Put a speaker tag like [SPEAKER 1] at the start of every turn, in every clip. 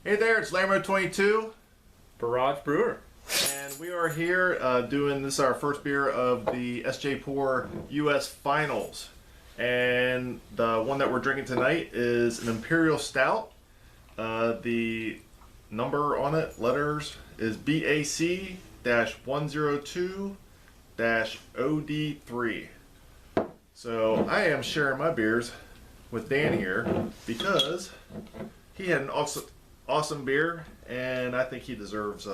[SPEAKER 1] Hey there, it's Lambo22,
[SPEAKER 2] Barrage Brewer.
[SPEAKER 1] and we are here doing this our first beer of the SJPORR US Finals. And the one that we're drinking tonight is an Imperial Stout. The number on it, letters, is BAC-102-OD3. So I am sharing my beers with Dan here because he had an awesome beer, and I think he deserves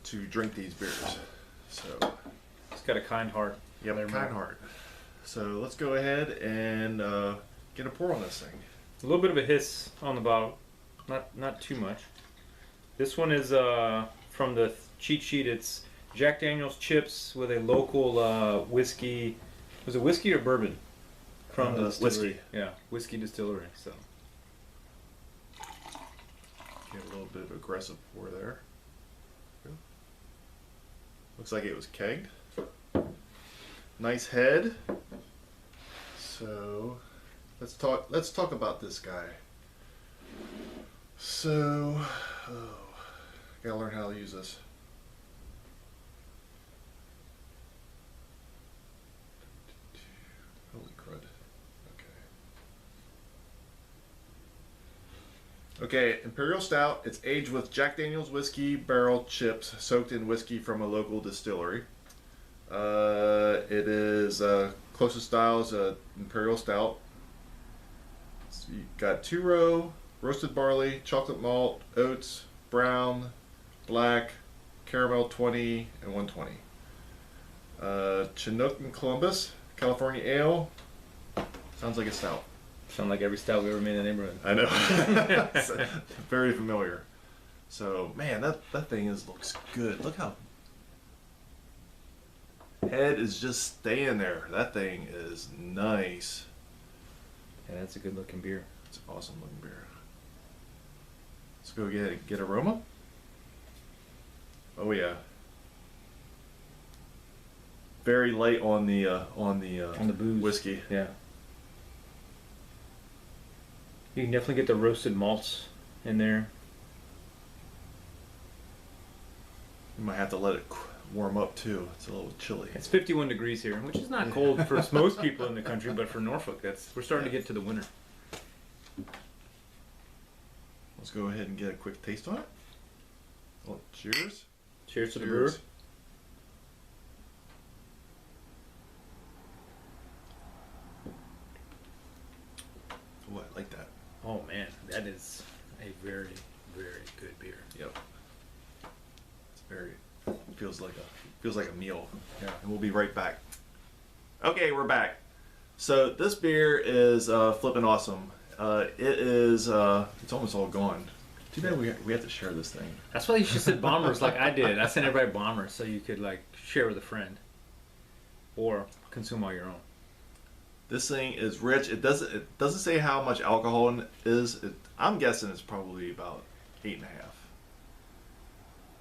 [SPEAKER 1] to drink these beers. So
[SPEAKER 2] He's got a kind heart.
[SPEAKER 1] yeah, kind heart. So let's go ahead and get a pour on this thing.
[SPEAKER 2] A little bit of a hiss on the bottle, not too much. This one is from the cheat sheet. It's Jack Daniel's chips with a local whiskey. Was it whiskey or bourbon? From the distillery.
[SPEAKER 1] Whiskey.
[SPEAKER 2] Yeah, whiskey distillery. So
[SPEAKER 1] Get a little bit of aggressive pour there. Looks like it was kegged. Nice head. So let's talk about this guy. So gotta learn how to use this. Holy crud. Okay, Imperial Stout. It's aged with Jack Daniel's whiskey barrel chips soaked in whiskey from a local distillery. It is closest style is Imperial Stout. So you got 2-row, roasted barley, chocolate malt, oats, brown, black, caramel 20, and 120. Chinook and Columbus, California Ale. Sounds like a stout.
[SPEAKER 2] sound like every stout we ever made in the neighborhood.
[SPEAKER 1] I know. It's very familiar. So man, that thing looks good. Look how head is just staying there. That thing is nice.
[SPEAKER 2] Yeah, that's a good looking beer.
[SPEAKER 1] It's an awesome looking beer. Let's go get aroma. Oh yeah. Very light on the
[SPEAKER 2] booze.
[SPEAKER 1] whiskey.
[SPEAKER 2] Yeah. You can definitely get the roasted malts in there.
[SPEAKER 1] You might have to let it warm up too. It's a little chilly.
[SPEAKER 2] It's 51 degrees here, which is not cold for most people in the country, but for Norfolk, we're starting to get to the winter.
[SPEAKER 1] Let's go ahead and get a quick taste on it. Well, cheers.
[SPEAKER 2] Cheers to the brewer.
[SPEAKER 1] Oh, I like that.
[SPEAKER 2] Oh man, that is a very, very good beer.
[SPEAKER 1] Yep. It's very feels like a meal.
[SPEAKER 2] Yeah.
[SPEAKER 1] And we'll be right back. Okay, we're back. So this beer is flipping awesome. It is it's almost all gone. Too bad we have to share this thing.
[SPEAKER 2] That's why you should send bombers like I did. I sent everybody bombers so you could like share with a friend or consume on your own.
[SPEAKER 1] This thing is rich. It doesn't say how much alcohol it is. I'm guessing it's probably about 8.5.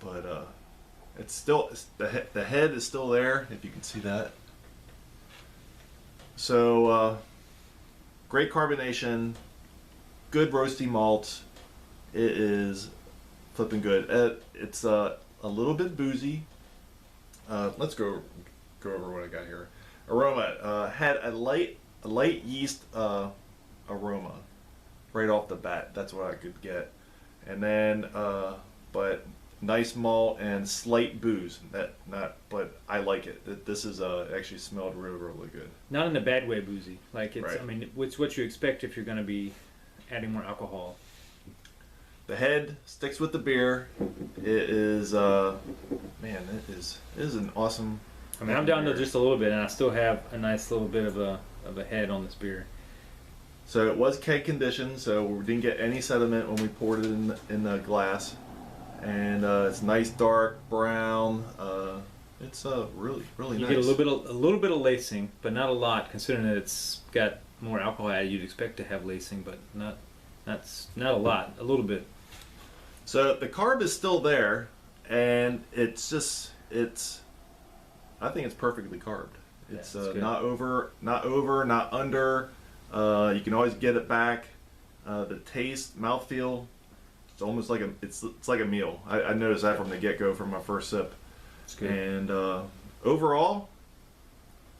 [SPEAKER 1] But it's still the head is still there, if you can see that. So great carbonation, good roasty malt. It is flipping good. It's a little bit boozy. Let's go over what I got here. Aroma had a light yeast aroma right off the bat. That's what I could get, and then but nice malt and slight booze. But I like it. This is actually smelled really good.
[SPEAKER 2] Not in a bad way boozy. Like it's
[SPEAKER 1] Right.
[SPEAKER 2] I mean it's what you expect if you're going to be adding more alcohol.
[SPEAKER 1] The head sticks with the beer. It is man, it is an awesome.
[SPEAKER 2] I mean I'm down to
[SPEAKER 1] beer.
[SPEAKER 2] just a little bit and I still have a nice little bit of a head on this beer.
[SPEAKER 1] So it was keg conditioned, so we didn't get any sediment when we poured it in the glass, and it's nice dark brown. It's really
[SPEAKER 2] You
[SPEAKER 1] nice.
[SPEAKER 2] get a little bit of lacing, but not a lot considering that it's got more alcohol added. You'd expect to have lacing, but not a lot, a little bit.
[SPEAKER 1] So the carb is still there, and I think it's perfectly carbed. It's not over, not under. You can always get it back. The taste, mouthfeel, It's almost like it's like a meal. I noticed that from the get-go from my first sip.
[SPEAKER 2] It's good.
[SPEAKER 1] And overall,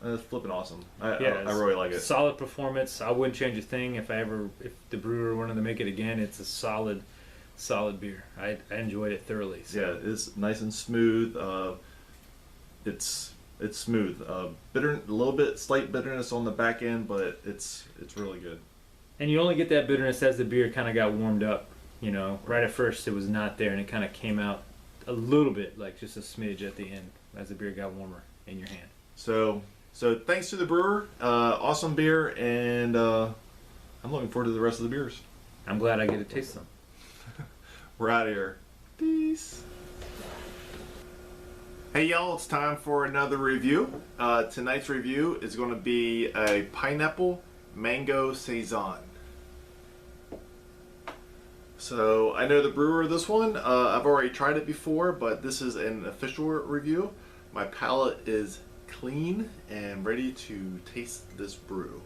[SPEAKER 1] it's flipping awesome. I really like it.
[SPEAKER 2] Solid performance. I wouldn't change a thing if the brewer wanted to make it again. It's a solid beer. I enjoyed it thoroughly. So.
[SPEAKER 1] Yeah, it's nice and smooth. It's smooth. Bitter, a little bit slight bitterness on the back end, but it's really good.
[SPEAKER 2] And you only get that bitterness as the beer kind of got warmed up. You know, right at first it was not there, and it kind of came out a little bit, like just a smidge at the end as the beer got warmer in your hand.
[SPEAKER 1] So thanks to the brewer, awesome beer, and I'm looking forward to the rest of the beers.
[SPEAKER 2] I'm glad I get to taste them.
[SPEAKER 1] We're out of here. Peace. Hey y'all, it's time for another review. Tonight's review is going to be a pineapple mango saison. So I know the brewer of this one. I've already tried it before, but this is an official review. My palate is clean and ready to taste this brew.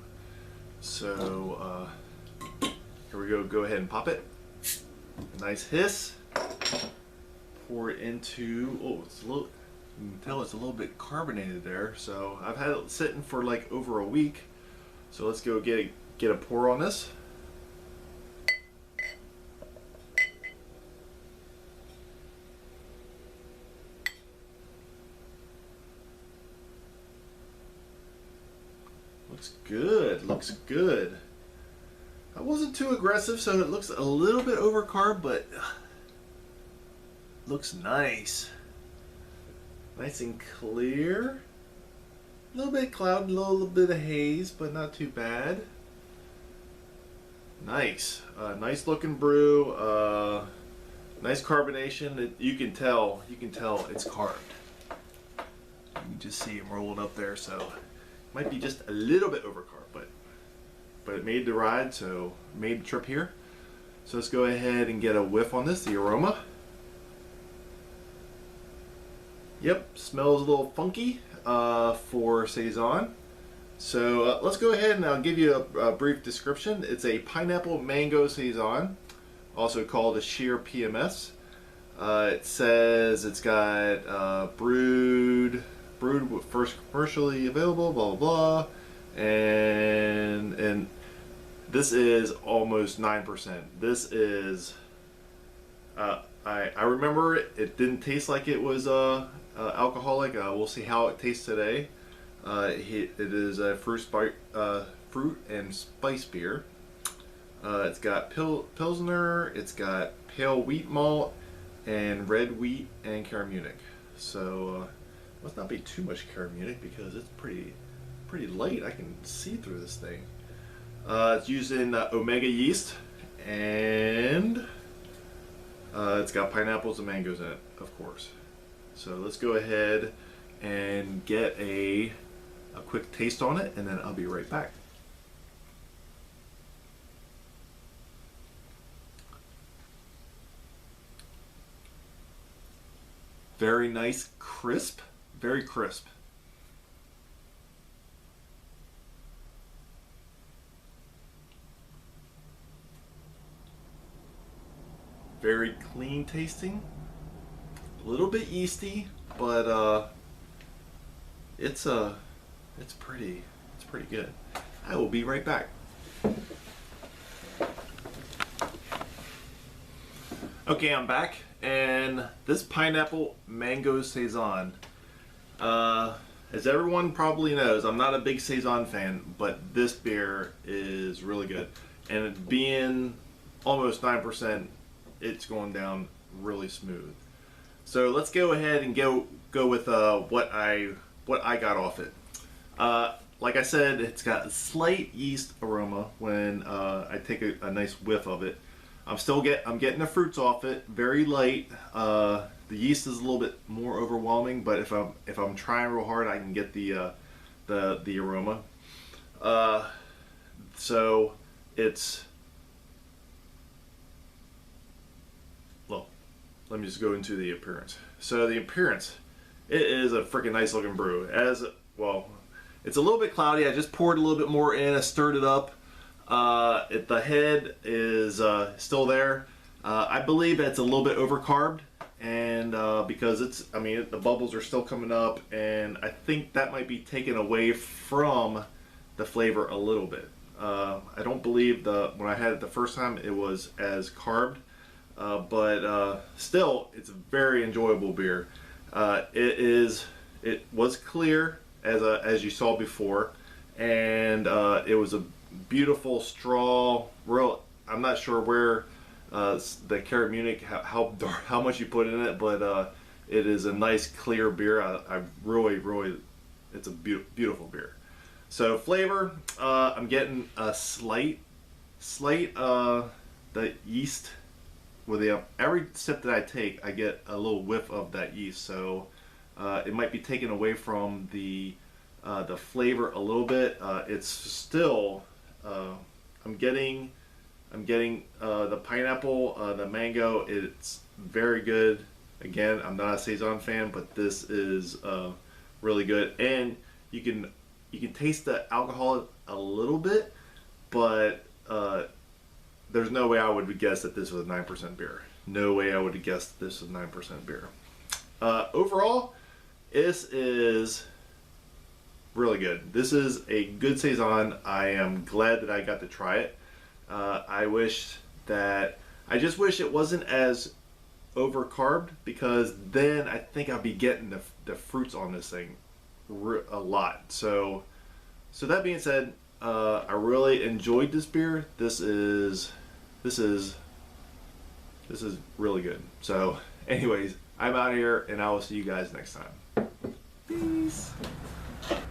[SPEAKER 1] So here we go. Go ahead and pop it. A nice hiss. Pour it into. Oh, it's a little. You can tell it's a little bit carbonated there. So I've had it sitting for like over a week. So let's go get a pour on this. Looks good, looks good. I wasn't too aggressive, so it looks a little bit overcarb, but looks nice. Nice and clear. A little bit cloud, a little bit of haze, but not too bad. Nice. Nice looking brew. Nice carbonation. You can tell it's carved. You can just see them rolled up there, so might be just a little bit overcarb, but it made the ride, so made the trip here. So let's go ahead and get a whiff on this, the aroma. Yep, smells a little funky for Saison. So let's go ahead and I'll give you a brief description. It's a pineapple mango Saison, also called a sheer PMS. It says it's got brewed first commercially available, blah blah blah, and this is almost 9%. This is I remember it didn't taste like it was alcoholic. We'll see how it tastes today. It is a fruit and spice beer. It's got Pilsner, it's got pale wheat malt, and red wheat and Cara Munich. So must not be too much Cara Munich because it's pretty light. I can see through this thing. It's using Omega yeast, and it's got pineapples and mangoes in it, of course. So let's go ahead and get a quick taste on it, and then I'll be right back. Very nice, crisp, very crisp. Very clean tasting, a little bit yeasty, but it's pretty good. I will be right back. Okay, I'm back, and this pineapple mango Saison, as everyone probably knows, I'm not a big Saison fan, but this beer is really good, and it being almost 9%, it's going down really smooth. So let's go ahead and go with what I got off it. Like I said, it's got a slight yeast aroma when I take a nice whiff of it. I'm getting the fruits off it, very light. The yeast is a little bit more overwhelming, but if I'm trying real hard, I can get the aroma. So it's, well, let me just go into the appearance. So the appearance, it is a freaking nice looking brew. As well, it's a little bit cloudy. I just poured a little bit more in. I stirred it up. The head is still there. I believe it's a little bit overcarbed, and because it's, I mean, the bubbles are still coming up, and I think that might be taken away from the flavor a little bit. I don't believe when I had it the first time it was as carved, but still, it's a very enjoyable beer. It was clear as you saw before, and it was a beautiful straw. I'm not sure where the Carrot Munich how much you put in it, but it is a nice clear beer. I really, it's a beautiful beer. So flavor, I'm getting a slight the yeast with every sip that I take, I get a little whiff of that yeast. So it might be taken away from the flavor a little bit. It's still I'm getting the pineapple, the mango. It's very good. Again, I'm not a Saison fan, but this is really good, and you can taste the alcohol a little bit, but there's no way I would guess that this was a 9% beer. No way I would have guessed this was 9% beer. Overall, this is really good. This is a good Saison. I am glad that I got to try it. I just wish it wasn't as overcarbed, because then I think I'd be getting the fruits on this thing a lot. So that being said, I really enjoyed this beer. This is really good. So anyways, I'm out of here, and I will see you guys next time. Peace.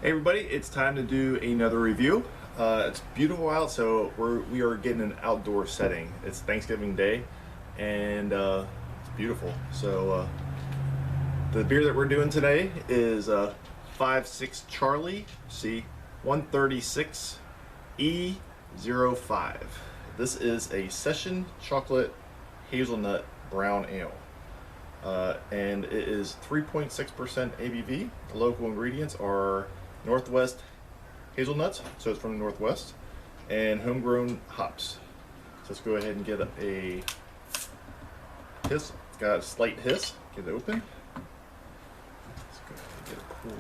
[SPEAKER 1] Hey everybody, it's time to do another review. It's beautiful out, so we are getting an outdoor setting. It's Thanksgiving Day, and it's beautiful. So the beer that we're doing today is 5-6 Charlie C136 E05. This is a session chocolate hazelnut brown ale, and it is 3.6% ABV. The local ingredients are Northwest hazelnuts, so it's from the Northwest, and homegrown hops. So let's go ahead and get a hiss. It's got a slight hiss. Get it open. Let's go ahead and get a pour.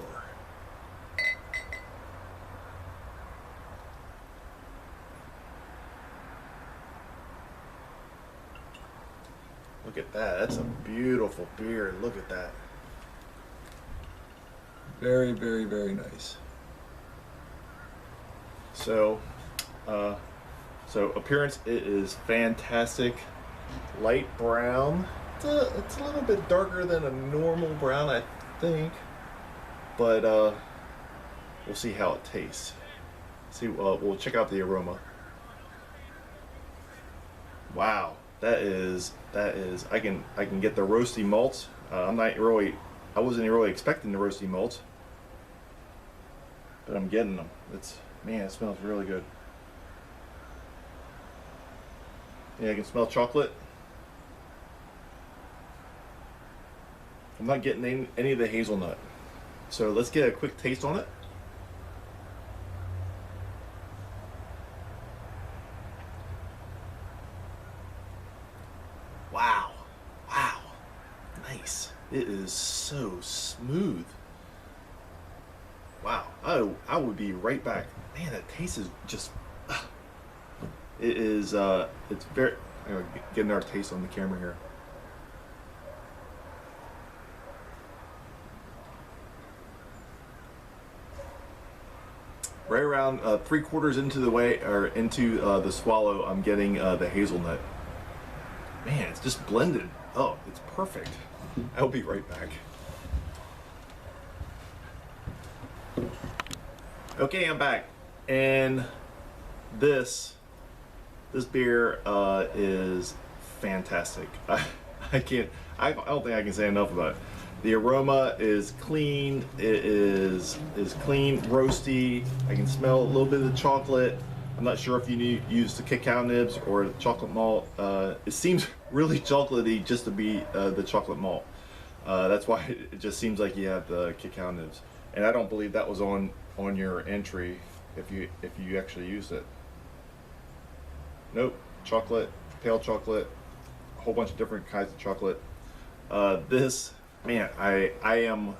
[SPEAKER 1] Look at that. That's a beautiful beer. Look at that. Very, very, very nice. So appearance, it is fantastic. Light brown. It's a little bit darker than a normal brown, I think. But we'll see how it tastes. We'll check out the aroma. Wow, that is. I can get the roasty malts. I wasn't really expecting the roasty malts, but I'm getting them. Man, it smells really good. Yeah, I can smell chocolate. I'm not getting any of the hazelnut. So let's get a quick taste on it. Wow. Nice. It is so smooth. Wow. I would be right back. Man, that taste is just... It is, it's very... I'm getting our taste on the camera here. Right around 3/4 into the way, or into the swallow, I'm getting the hazelnut. Man, it's just blended. Oh, it's perfect. I'll be right back. Okay, I'm back, and this beer is fantastic. I don't think I can say enough about it. The aroma is clean. It is clean, roasty. I can smell a little bit of the chocolate. I'm not sure if you use the cacao nibs or the chocolate malt. It seems really chocolatey just to be the chocolate malt. That's why it just seems like you have the cacao nibs. And I don't believe that was on your entry if you actually used it. Nope, chocolate, pale chocolate. whole bunch of different kinds of chocolate. This, man, I am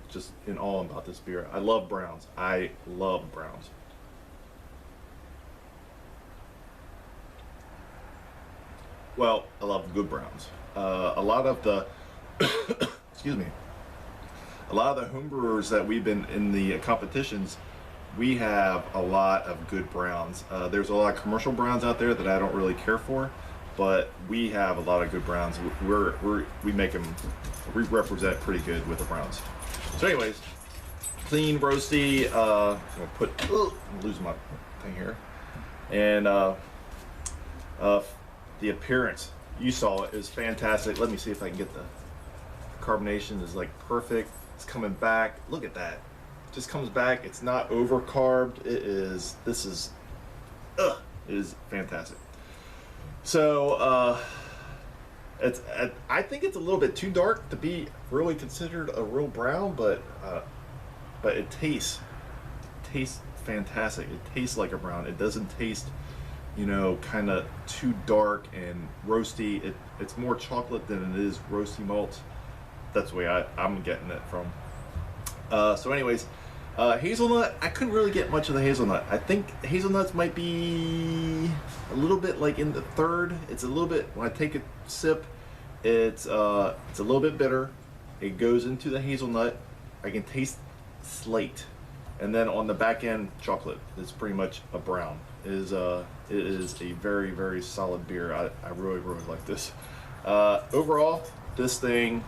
[SPEAKER 1] just in awe about this beer. I love browns. I love browns. Well, I love good browns. A lot of the, excuse me, a lot of the homebrewers that we've been in the competitions, we have a lot of good browns. There's a lot of commercial browns out there that I don't really care for, but we have a lot of good browns. We make them, we represent pretty good with the browns. So anyways, clean, roasty, I'm gonna lose my thing here. And the appearance, you saw it, is fantastic. Let me see if I can get the carbonation is like perfect. It's coming back. Look at that. It just comes back. It's not over carbed. It is fantastic. So I think it's a little bit too dark to be really considered a real brown, but it tastes fantastic. It tastes like a brown. It doesn't taste, you know, kind of too dark and roasty. It's more chocolate than it is roasty malt. That's the way I'm getting it from. So anyways, hazelnut, I couldn't really get much of the hazelnut. I think hazelnuts might be a little bit like in the third. It's a little bit, when I take a sip, it's a little bit bitter. It goes into the hazelnut. I can taste slate. And then on the back end, chocolate. It's pretty much a brown. It is a very, very solid beer. I really, really like this. Overall, this thing,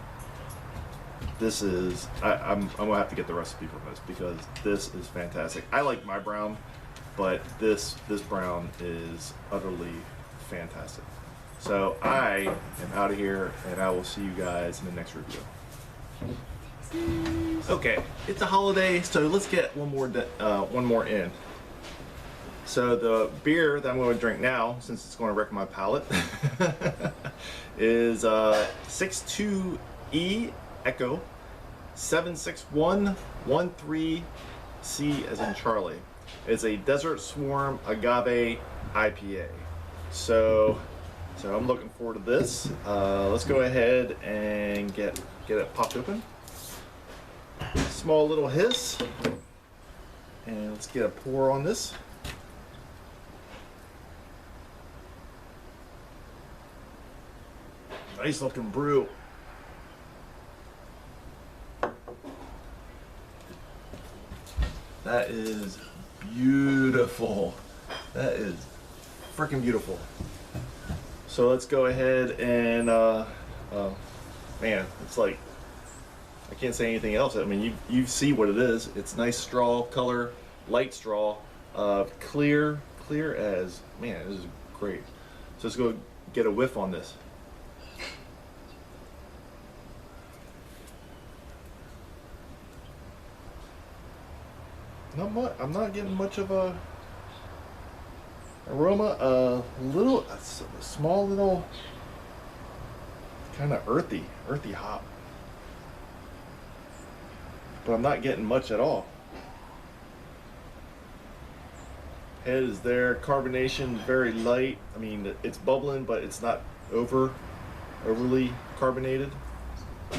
[SPEAKER 1] I'm gonna have to get the recipe from this because this is fantastic. I like my brown, but this brown is utterly fantastic. So I am out of here, and I will see you guys in the next review. Okay, it's a holiday, so let's get one more in. So the beer that I'm going to drink now, since it's going to wreck my palate, is 62E Echo 76113C as in Charlie. It's a Desert Swarm Agave IPA. So I'm looking forward to this. Let's go ahead and get it popped open. Small little hiss, and let's get a pour on this. Nice looking brew. That is beautiful. That is freaking beautiful. So let's go ahead and man, it's like, I can't say anything else. I mean, you see what it is. It's nice straw color, light straw, clear as, man, this is great. So let's go get a whiff on this. Not much. I'm not getting much of a aroma. A small little, kind of earthy hop. But I'm not getting much at all. Head is there. Carbonation very light. I mean, it's bubbling, but it's not overly carbonated.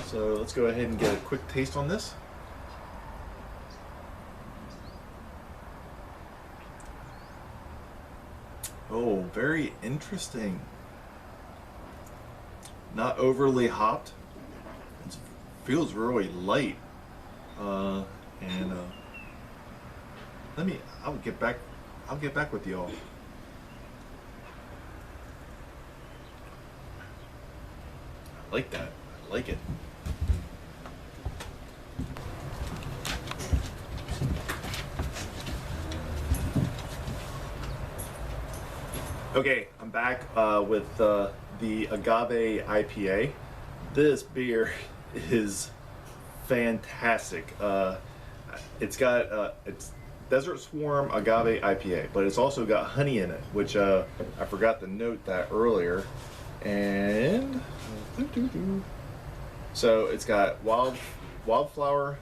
[SPEAKER 1] So let's go ahead and get a quick taste on this. Oh, very interesting. Not overly hopped. It feels really light. I'll get back with y'all. I like that. I like it. Okay, I'm back with the Agave IPA. This beer is fantastic. It's Desert Swarm Agave IPA, but it's also got honey in it, which I forgot to note that earlier. And so it's got wildflower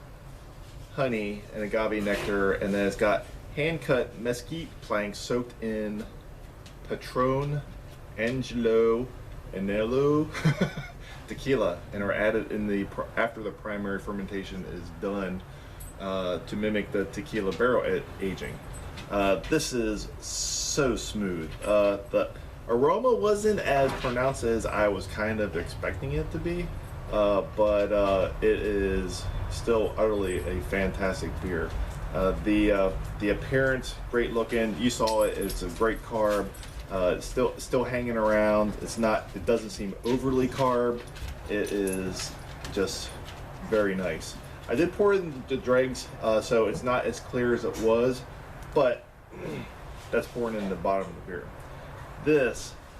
[SPEAKER 1] honey and agave nectar, and then it's got hand-cut mesquite planks soaked in Patron Angelo Anelo tequila, and are added in the after the primary fermentation is done to mimic the tequila barrel aging. This is so smooth. The aroma wasn't as pronounced as I was kind of expecting it to be, but it is still utterly a fantastic beer. The appearance, great looking. You saw it. It's a great carb. It's still hanging around. It doesn't seem overly carb. It is just very nice. I did pour it in the dregs, so it's not as clear as it was, but that's pouring in the bottom of the beer.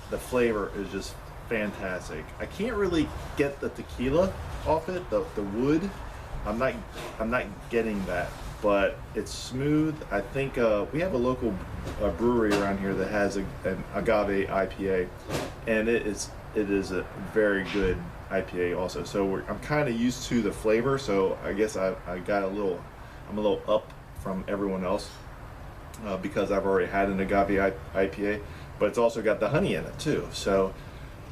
[SPEAKER 1] The flavor is just fantastic. I can't really get the tequila off it, the wood. I'm not getting that, but it's smooth. I think we have a local brewery around here that has an agave IPA, and it is a very good IPA also. So I'm kind of used to the flavor, so I guess I'm a little up from everyone else because I've already had an agave IPA, but it's also got the honey in it too. So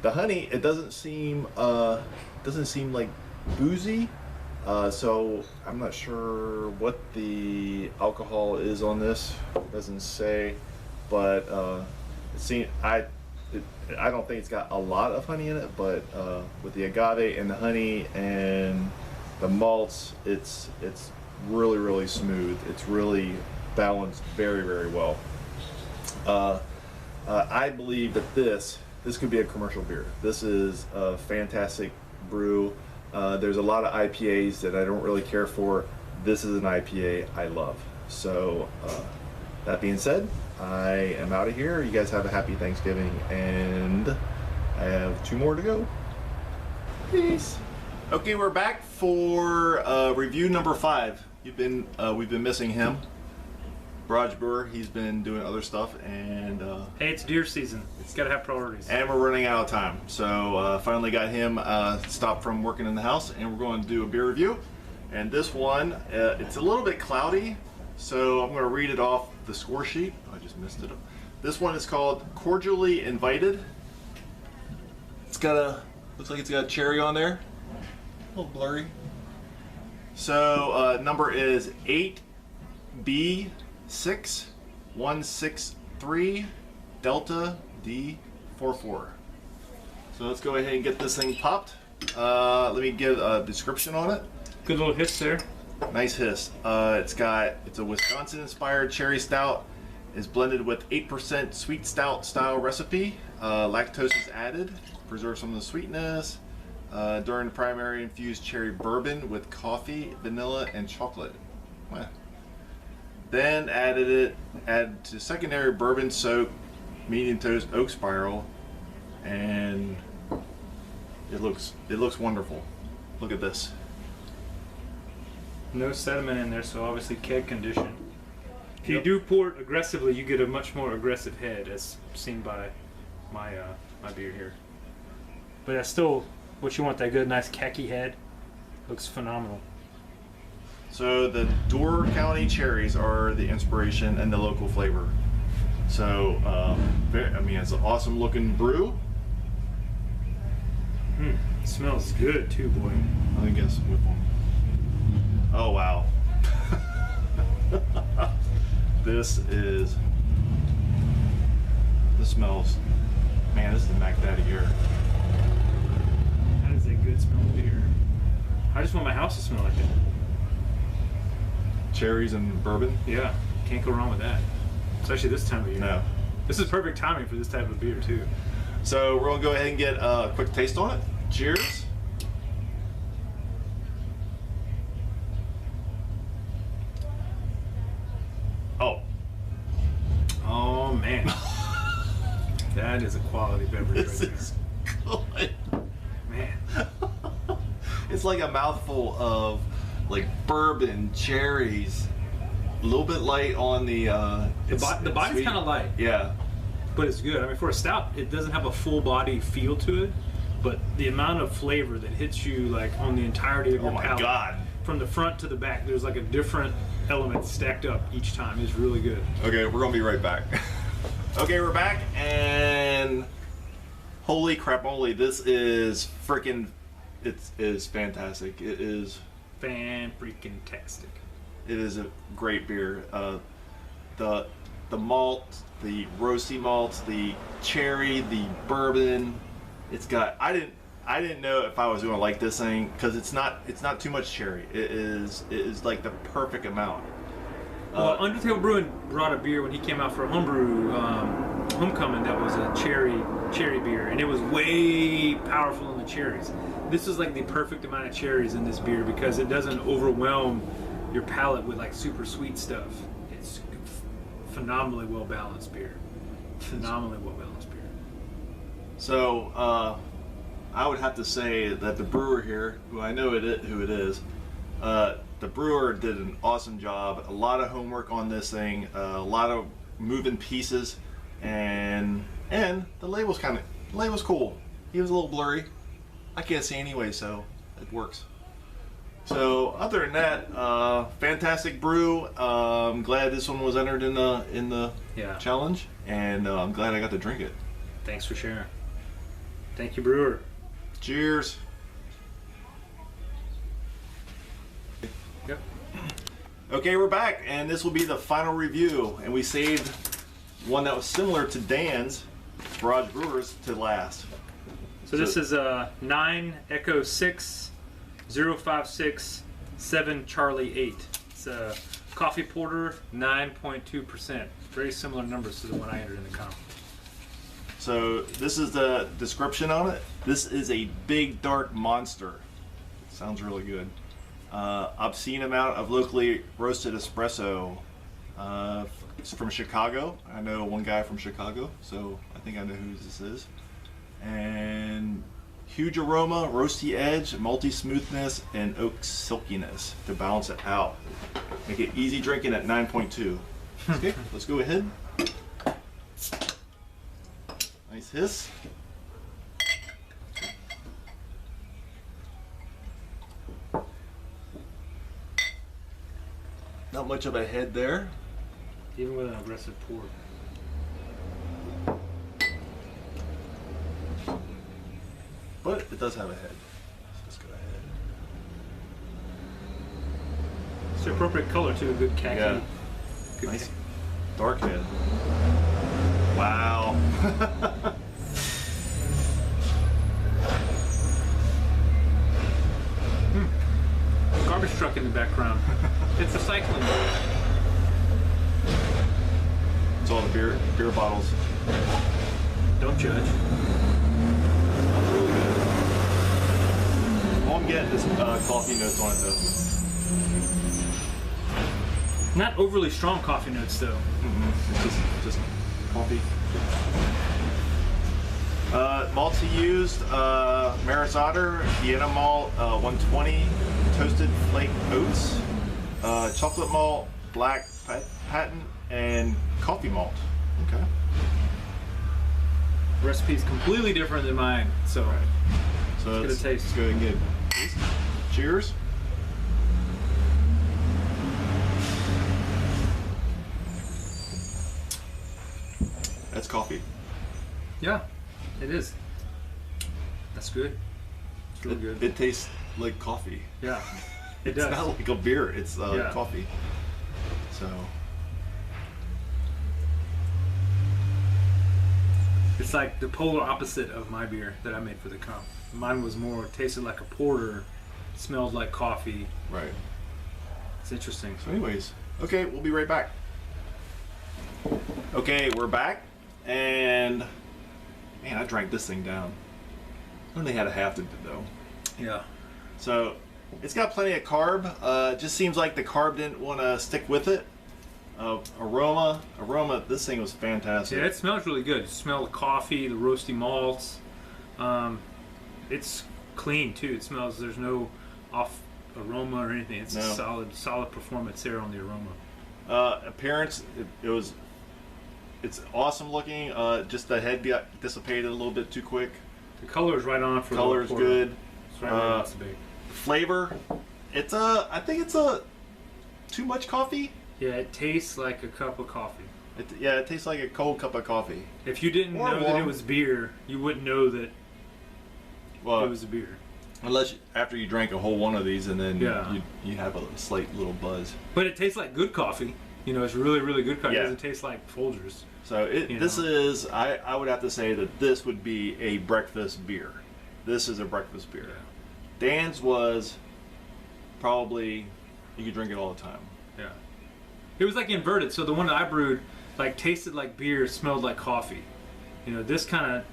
[SPEAKER 1] the honey, it doesn't seem like boozy. So I'm not sure what the alcohol is on this. It doesn't say, but I don't think it's got a lot of honey in it, but with the agave and the honey and the malts, it's really, really smooth. It's really balanced very, very well. I believe that this could be a commercial beer. This is a fantastic brew. There's a lot of IPAs that I don't really care for. This is an IPA I love. So that being said, I am out of here. You guys have a happy Thanksgiving, and I have 2 more to go. Peace. Okay, we're back for review number 5. We've been missing him. Barrage Brewer, he's been doing other stuff, and
[SPEAKER 2] hey, it's deer season. It's gotta have priorities.
[SPEAKER 1] And we're running out of time, so finally got him stopped from working in the house, and we're going to do a beer review. And this one, it's a little bit cloudy, so I'm going to read it off the score sheet. I just missed it. This one is called Cordially Invited. Looks like it's got a cherry on there. A little blurry. So number is 8B6163 Delta D44. So let's go ahead and get this thing popped. Let me give a description on it.
[SPEAKER 2] Good little hiss there.
[SPEAKER 1] Nice hiss. It's a Wisconsin-inspired cherry stout. Is blended with 8% sweet stout style recipe. Lactose is added. Preserve some of the sweetness. During the primary, infused cherry bourbon with coffee, vanilla, and chocolate. Wow. Then added to secondary bourbon soaked medium toast oak spiral, and it looks wonderful. Look at this.
[SPEAKER 2] No sediment in there, so obviously keg condition. If you do pour it aggressively, you get a much more aggressive head, as seen by my beer here. But that's still what you want, that good, nice khaki head. Looks phenomenal.
[SPEAKER 1] So the Door County cherries are the inspiration and the local flavor. So, it's an awesome looking brew.
[SPEAKER 2] It smells good too, boy.
[SPEAKER 1] I guess whip one. Oh wow. This smells, man, this is the Mac Daddy here.
[SPEAKER 2] That is a good smelling beer. I just want my house to smell like that.
[SPEAKER 1] Cherries and bourbon?
[SPEAKER 2] Yeah, can't go wrong with that. Especially this time of year.
[SPEAKER 1] No.
[SPEAKER 2] This is perfect timing for this type of beer too.
[SPEAKER 1] So we're gonna go ahead and get a quick taste on it. Cheers.
[SPEAKER 2] Oh man. That is a quality beverage
[SPEAKER 1] This
[SPEAKER 2] right
[SPEAKER 1] is good.
[SPEAKER 2] Man.
[SPEAKER 1] It's like a mouthful of like bourbon, cherries, a little bit light on the
[SPEAKER 2] The body's kind of light.
[SPEAKER 1] Yeah.
[SPEAKER 2] But it's good. I mean, for a stout, it doesn't have a full body feel to it, but the amount of flavor that hits you like on the entirety of your palate.
[SPEAKER 1] Oh my God.
[SPEAKER 2] From the front to the back, there's like a different element stacked up each time. It's really good.
[SPEAKER 1] Okay, we're gonna be right back. Okay, we're back, and Holy crap moly, this is freaking, it is fantastic. It is
[SPEAKER 2] Fan-freaking-tastic.
[SPEAKER 1] It is a great beer. The malt, the roasty malts, the cherry, the bourbon. It's got. I didn't know if I was gonna like this thing because it's not too much cherry. It is like the perfect amount.
[SPEAKER 2] Well, Untitled Brewing brought a beer when he came out for homebrew homecoming that was a cherry beer, and it was way powerful in the cherries. This is like the perfect amount of cherries in this beer because it doesn't overwhelm your palate with like super sweet stuff. It's phenomenally well balanced beer. Phenomenally well balanced beer.
[SPEAKER 1] So I would have to say that the brewer here, who I know who it is, the brewer did an awesome job. A lot of homework on this thing, a lot of moving pieces, and the label's cool. He was a little blurry. I can't see anyway, so it works. So other than that, fantastic brew. I'm glad this one was entered in the challenge, and I'm glad I got to drink it.
[SPEAKER 2] Thanks for sharing. Thank you, brewer.
[SPEAKER 1] Cheers.
[SPEAKER 2] Yep.
[SPEAKER 1] Okay, we're back, and this will be the final review. And we saved one that was similar to Dan's Barrage Brewers to last.
[SPEAKER 2] So this is 9 Echo 6 056 7 Charlie 8. It's a coffee porter, 9.2%. Very similar numbers to the one I entered in the comp.
[SPEAKER 1] So this is the description on it. This is a big dark monster. Sounds really good. Obscene amount of locally roasted espresso. It's from Chicago. I know one guy from Chicago, so I think I know who this is. And huge aroma, roasty edge, malty smoothness, and oak silkiness to balance it out. Make it easy drinking at 9.2. Okay, let's go ahead. Nice hiss. Not much of a head there.
[SPEAKER 2] Even with an aggressive pour.
[SPEAKER 1] But it does have a head. Let's go ahead.
[SPEAKER 2] It's the appropriate color too, a good khaki.
[SPEAKER 1] Yeah.
[SPEAKER 2] Good
[SPEAKER 1] Nice dark head. Wow.
[SPEAKER 2] Garbage truck in the background. It's recycling.
[SPEAKER 1] It's all the beer bottles.
[SPEAKER 2] Don't judge.
[SPEAKER 1] That's really good. All I'm getting is coffee notes on it though.
[SPEAKER 2] Not overly strong coffee notes though.
[SPEAKER 1] Mm-hmm. Just coffee. Malts he used, Maris Otter, Vienna malt, 120, toasted flake oats, chocolate malt, black patent, and coffee malt. Okay.
[SPEAKER 2] Recipe's completely different than mine, so
[SPEAKER 1] Right. So
[SPEAKER 2] let's get a taste.
[SPEAKER 1] Let's go ahead and get cheers. That's coffee.
[SPEAKER 2] Yeah, it is. That's good. It's really good.
[SPEAKER 1] It tastes like coffee.
[SPEAKER 2] Yeah, it
[SPEAKER 1] It's
[SPEAKER 2] does.
[SPEAKER 1] not like a beer. It's
[SPEAKER 2] Yeah.
[SPEAKER 1] coffee. So
[SPEAKER 2] It's like the polar opposite of my beer that I made for the comp. Mine was more tasted like a porter, smelled like coffee.
[SPEAKER 1] right.
[SPEAKER 2] It's interesting.
[SPEAKER 1] So anyways, okay, we'll be right back. Okay, we're back, and man, I drank this thing down. I only had a half to do though.
[SPEAKER 2] Yeah.
[SPEAKER 1] So it's got plenty of carb. Just seems like the carb didn't want to stick with it. Aroma. This thing was fantastic.
[SPEAKER 2] Yeah, it smells really good. You smell the coffee, the roasty malts. It's clean too. It smells. There's no off aroma or anything. It's a solid performance there on the aroma.
[SPEAKER 1] Appearance. It's awesome looking. Just the head got dissipated a little bit too quick.
[SPEAKER 2] The color is right on for
[SPEAKER 1] Color's
[SPEAKER 2] the porter.
[SPEAKER 1] good.
[SPEAKER 2] It's right where it needs to be.
[SPEAKER 1] Flavor. I think it's too much coffee.
[SPEAKER 2] Yeah, it tastes like a cup of coffee.
[SPEAKER 1] It tastes like a cold cup of coffee.
[SPEAKER 2] If you didn't
[SPEAKER 1] Or
[SPEAKER 2] know that it
[SPEAKER 1] warm.
[SPEAKER 2] was beer, you wouldn't know that
[SPEAKER 1] Well,
[SPEAKER 2] it was a beer.
[SPEAKER 1] unless after you drank a whole one of these and then
[SPEAKER 2] Yeah.
[SPEAKER 1] you have a slight little buzz.
[SPEAKER 2] But it tastes like good coffee. You know, it's really, really good coffee.
[SPEAKER 1] Yeah.
[SPEAKER 2] It doesn't taste like Folgers.
[SPEAKER 1] So
[SPEAKER 2] You
[SPEAKER 1] this
[SPEAKER 2] know.
[SPEAKER 1] is, I would have to say that this would be a breakfast beer. This is a breakfast beer. Dan's was probably, you could drink it all the time.
[SPEAKER 2] Yeah. It was like inverted. So the one that I brewed, like, tasted like beer, smelled like coffee. You know, this kind of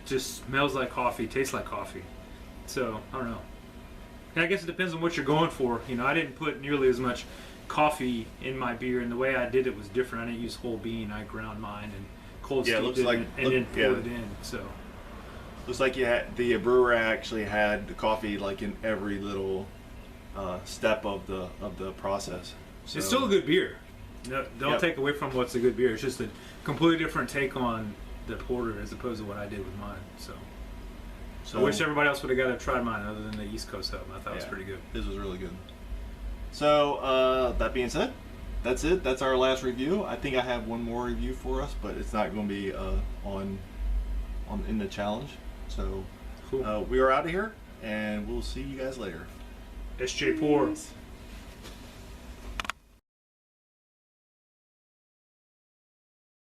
[SPEAKER 2] just smells like coffee, tastes like coffee. So, I don't know. And I guess it depends on what you're going for. You know, I didn't put nearly as much coffee in my beer, and the way I did it was different. I didn't use whole bean. I ground mine and cold
[SPEAKER 1] Yeah, it
[SPEAKER 2] steeped
[SPEAKER 1] looks
[SPEAKER 2] it
[SPEAKER 1] like-
[SPEAKER 2] and then poured it in. So,
[SPEAKER 1] Looks like you had, the brewer actually had the coffee like in every little step of the process. So,
[SPEAKER 2] it's still a good beer. No, don't
[SPEAKER 1] Yep.
[SPEAKER 2] take away from what's a good beer. It's just a completely different take on the porter as opposed to what I did with mine. So I wish everybody else would have got to try mine other than the East Coast Hub. I thought it was pretty good.
[SPEAKER 1] This was really good. So that being said, that's it. That's our last review. I think I have one more review for us, but it's not going to be on in the challenge. So
[SPEAKER 2] Cool.
[SPEAKER 1] we are out of here, and we'll see you guys later.
[SPEAKER 2] SJPORR.